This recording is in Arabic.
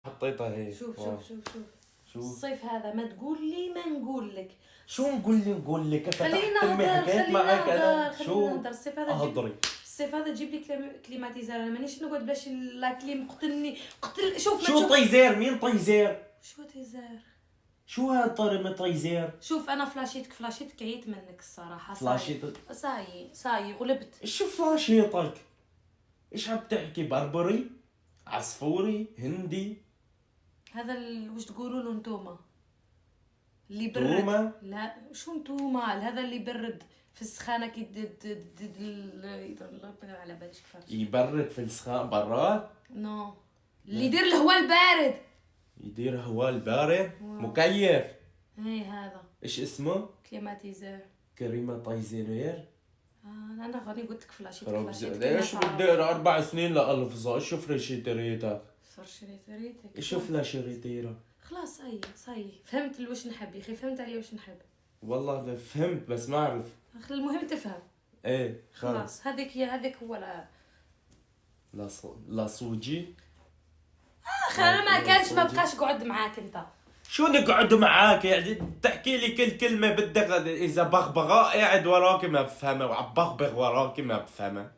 حطيتها هيك. شوف واو. شوف شوف شوف شو الصيف هذا ما تقول لي ما نقول لك. شو نقول لك خلينا فتحت نهضر حكيت معك انا خلينا شو نهضر. الصيف هذا جيب اهضري. الصيف هذا جيب لي كليماتيزار. انا مانيش نقعد باش لا كليم قتلني قتل. شوف ما شو تشوف طيزير؟ مين طيزير؟ شو تيزار. شو هالطريقة طيزير؟ شوف انا فلاشيتك عييت منك الصراحه. فلاشيتك؟ صاي غلبت. شو فلاشيتك؟ ايش عم تحكي؟ بربري؟ عصفوري؟ هندي؟ هذا واش تقولوا له نتوما اللي برد؟ تومة؟ لا شو نتوما هذا اللي برد في السخانه كي الله على بالك كيفاش يبرد في السخان براد؟ نو اللي يدير الهواء البارد. يدير هواء البارد؟ مكيف؟ اي هذا ايش اسمه؟ كليماتيزور. كريمة طيزير. انا غادي قلت لك فلاشيت ايش بدير 4 سنين لألفظها؟ ايش فريشيتريتك؟ صار شريتك ايش فلاشيتيرا؟ خلاص صاي فهمت واش نحب يا اخي. فهمت علي واش نحب والله فهمت بس ما اعرف. المهم تفهم. ايه خلاص هذيك هو لا صوجي. انا ما كانش ما بقاش قعد معاك انت. شو نقعد معاك يعني تحكي لي كل كلمة بدك اذا بغبغاء قاعد وراك ما بفهمها وعم بغبغ وراك ما بفهمها.